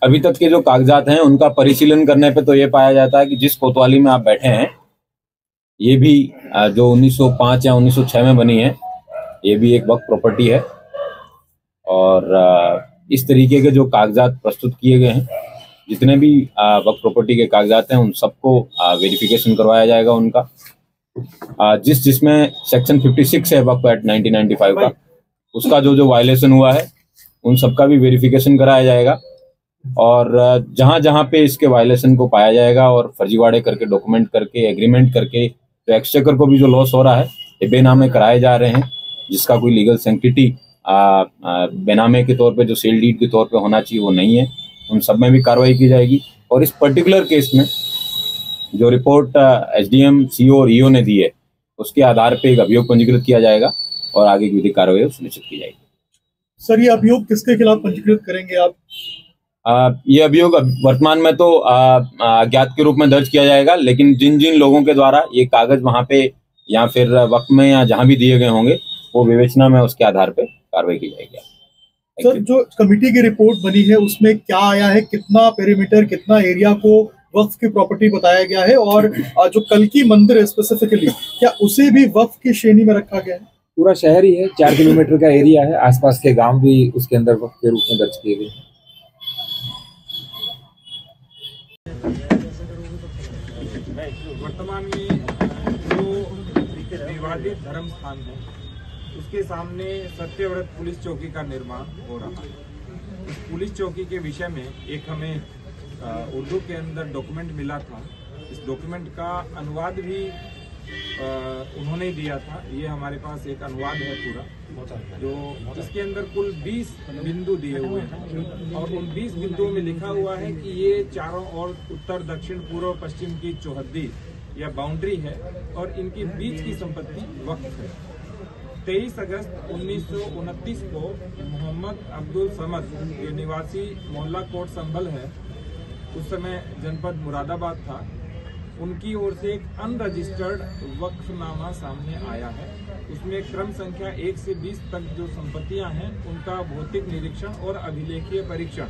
अभी तक के जो कागजात हैं उनका परिशीलन करने पे तो ये पाया जाता है कि जिस कोतवाली में आप बैठे हैं ये भी जो 1905 या 1906 में बनी है, ये भी एक वक्फ प्रॉपर्टी है। और इस तरीके के जो कागजात प्रस्तुत किए गए हैं, जितने भी वक्फ प्रॉपर्टी के कागजात हैं उन सबको वेरिफिकेशन करवाया जाएगा उनका। जिसमें सेक्शन 56 है वक्फ एक्ट 1995 का, उसका जो वायलेशन हुआ है उन सबका भी वेरिफिकेशन कराया जाएगा। और जहां जहां पे इसके वायलेशन को पाया जाएगा और फर्जीवाड़े करके डॉक्यूमेंट करके एग्रीमेंट करके तो एक्सचेकर को भी जो लॉस हो रहा है ये बेनामे कराए जा रहे हैं, जिसका कोई लीगल सैंक्टिटी बेनामे के तौर पे जो सेल डीड के तौर पे होना चाहिए वो नहीं है, उन सब में भी कार्रवाई की जाएगी। और इस पर्टिकुलर केस में जो रिपोर्ट एसडीएम, सीओ और ईओ ने दी है उसके आधार पे एक अभियोग पंजीकृत किया जाएगा और आगे की विधिक कार्रवाई सुनिश्चित की जाएगी। सर, ये अभियोग किसके खिलाफ पंजीकृत करेंगे आप? ये अभियोग वर्तमान में तो अज्ञात के रूप में दर्ज किया जाएगा, लेकिन जिन जिन लोगों के द्वारा ये कागज वहां पे या फिर वक्त में या जहां भी दिए गए होंगे वो विवेचना में उसके आधार पे कार्रवाई की जाएगी। सर, जो कमेटी की रिपोर्ट बनी है उसमें क्या आया है, कितना पेरीमीटर, कितना एरिया को वक्फ की प्रॉपर्टी बताया गया है, और जो कल्की मंदिर है स्पेसिफिकली क्या उसे भी वक्फ की श्रेणी में रखा गया है? पूरा शहर ही है, 4 किलोमीटर का एरिया है, आसपास के गांव भी उसके अंदर वक्फ के रूप में दर्ज किए गए हैं। वर्तमान में जो विवादित धर्म स्थान है उसके सामने सत्यव्रत पुलिस चौकी का निर्माण हो रहा है। इस पुलिस चौकी के विषय में एक हमें उर्दू के अंदर डॉक्यूमेंट मिला था। इस डॉक्यूमेंट का अनुवाद भी उन्होंने दिया था। ये हमारे पास एक अनुवाद है पूरा, जो इसके अंदर कुल 20 बिंदु दिए हुए हैं और उन 20 बिंदुओं में लिखा हुआ है कि ये चारों ओर उत्तर, दक्षिण, पूर्व, पश्चिम की चौहद्दी या बाउंड्री है और इनकी बीच की संपत्ति वक्फ है। 23 अगस्त 1929 को मोहम्मद अब्दुल समद के निवासी मोहल्ला कोट संभल है, उस समय जनपद मुरादाबाद था, उनकी ओर से एक अनरजिस्टर्ड वक्फनामा सामने आया है। उसमें क्रम संख्या 1 से 20 तक जो संपत्तियां हैं उनका भौतिक निरीक्षण और अभिलेखीय परीक्षण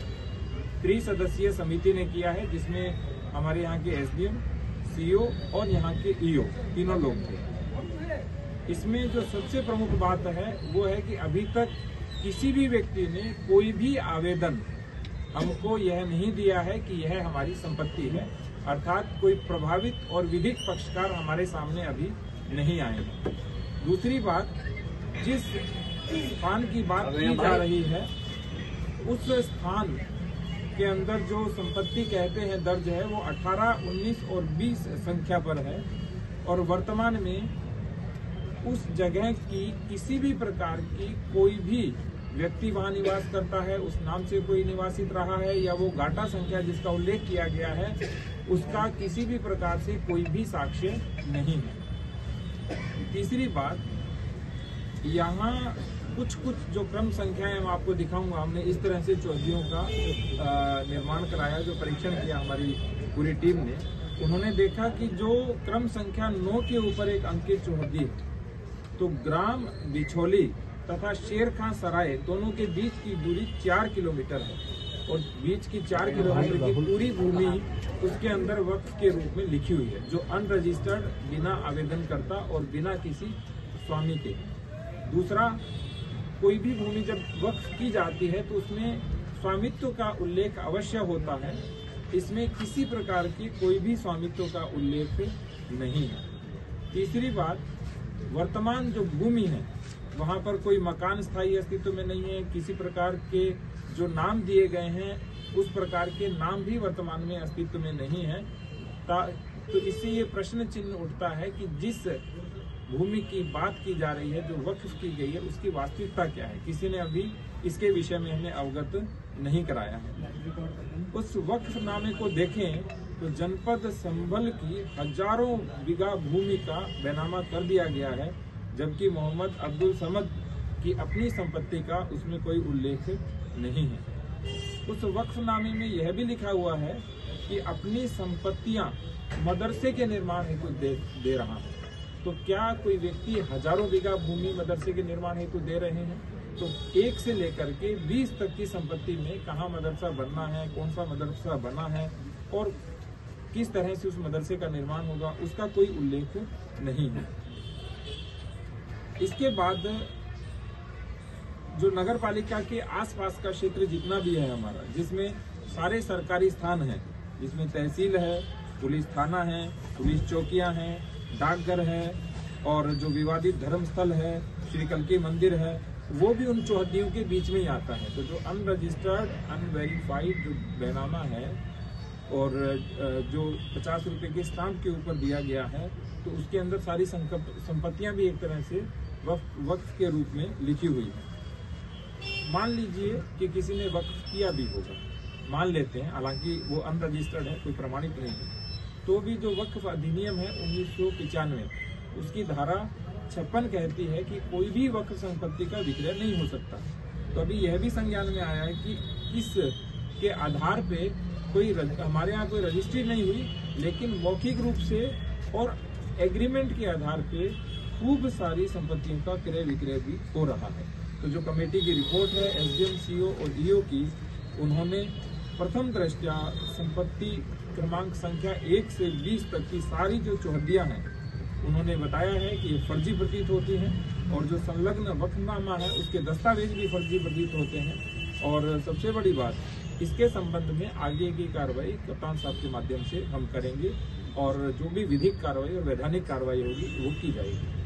3 सदस्यीय समिति ने किया है, जिसमें हमारे यहाँ के एसडीएम, सीओ और यहाँ के ईओ तीनों लोग थे। इसमें जो सबसे प्रमुख बात है वो है कि अभी तक किसी भी व्यक्ति ने कोई भी आवेदन हमको यह नहीं दिया है कि यह हमारी संपत्ति है, अर्थात कोई प्रभावित और विधिक पक्षकार हमारे सामने अभी नहीं आए हैं। दूसरी बात, जिस स्थान की बात की जा रही है उस स्थान के अंदर जो संपत्ति कहते हैं दर्ज है वो 18, 19 और 20 संख्या पर है और वर्तमान में उस जगह की किसी भी प्रकार की कोई भी व्यक्ति वहां निवास करता है, उस नाम से कोई निवासित रहा है या वो गाटा संख्या जिसका उल्लेख किया गया है उसका किसी भी प्रकार से कोई भी साक्ष्य नहीं है। तीसरी बात, यहाँ कुछ जो क्रम संख्याएं मैं आपको दिखाऊंगा, हमने इस तरह से चौहद्दियों का निर्माण कराया, जो परीक्षण किया हमारी पूरी टीम ने। उन्होंने देखा कि जो क्रम संख्या 9 के ऊपर एक अंकित चौहद्दी है तो ग्राम बिछोली तथा शेर खां सराय दोनों के बीच की दूरी 4 किलोमीटर है और बीच की 4 किलोमीटर की पूरी भूमि उसके अंदर वक्फ के रूप में लिखी हुई है, जो अनरजिस्टर्ड, बिना आवेदनकर्ता और बिना किसी स्वामी के। दूसरा, कोई भी भूमि जब वक्फ की जाती है तो उसमें स्वामित्व का उल्लेख अवश्य होता है, इसमें किसी प्रकार की कोई भी स्वामित्व का उल्लेख नहीं है। तीसरी बात, वर्तमान जो भूमि है वहां पर कोई मकान स्थायी अस्तित्व में नहीं है, किसी प्रकार के जो नाम दिए गए हैं उस प्रकार के नाम भी वर्तमान में अस्तित्व में नहीं है। तो इससे ये प्रश्न चिन्ह उठता है कि जिस भूमि की बात की जा रही है, जो वक्फ की गई है, उसकी वास्तविकता क्या है। किसी ने अभी इसके विषय में हमें अवगत नहीं कराया है। उस वक्फनामे को देखें तो जनपद संभल की हजारों बीघा भूमि का बेनामा कर दिया गया है, जबकि मोहम्मद अब्दुल समद की अपनी संपत्ति का उसमें कोई उल्लेख नहीं है। उस वक्फनामे में यह भी लिखा हुआ है कि अपनी संपत्तियां मदरसे के निर्माण हेतु दे रहा है। तो क्या कोई व्यक्ति हजारों बीघा भूमि मदरसे के निर्माण हेतु दे रहे हैं? तो 1 से लेकर के 20 तक की संपत्ति में कहाँ मदरसा बनना है, कौन सा मदरसा बना है और किस तरह से उस मदरसे का निर्माण होगा, उसका कोई उल्लेख नहीं है। इसके बाद जो नगर पालिका के आसपास का क्षेत्र जितना भी है हमारा, जिसमें सारे सरकारी स्थान हैं, जिसमें तहसील है, पुलिस थाना है, पुलिस चौकियां हैं, डाकघर है और जो विवादित धर्मस्थल है, श्री कल्की मंदिर है, वो भी उन चौहद्दियों के बीच में ही आता है। तो जो अनरजिस्टर्ड, अनवेरीफाइड जो बैनामा है और जो 50 रुपए के स्टाम्प के ऊपर दिया गया है, तो उसके अंदर सारी संपत्तियां भी एक तरह से वक्फ के रूप में लिखी हुई है। मान लीजिए कि किसी ने वक्फ किया भी होगा, मान लेते हैं, हालांकि वो अनरजिस्टर्ड है, कोई प्रमाणित नहीं है, तो भी जो वक्फ अधिनियम है 1995, उसकी धारा 56 कहती है कि कोई भी वक्फ संपत्ति का विक्रय नहीं हो सकता। तो अभी यह भी संज्ञान में आया है कि इस के आधार पे कोई हमारे यहाँ कोई रजिस्ट्री नहीं हुई, लेकिन मौखिक रूप से और एग्रीमेंट के आधार पे खूब सारी संपत्तियों का क्रय विक्रय भी हो रहा है। तो जो कमेटी की रिपोर्ट है एसडीएम, सीओ और डीओ की, उन्होंने प्रथम दृष्टया संपत्ति क्रमांक संख्या 1 से 20 तक की सारी जो चौहद्दियां हैं, उन्होंने बताया है कि ये फर्जी प्रतीत होती हैं और जो संलग्न वक्फनामा है उसके दस्तावेज भी फर्जी प्रतीत होते हैं। और सबसे बड़ी बात, इसके संबंध में आगे की कार्रवाई कप्तान साहब के माध्यम से हम करेंगे और जो भी विधिक कार्रवाई और वैधानिक कार्रवाई होगी वो की जाएगी।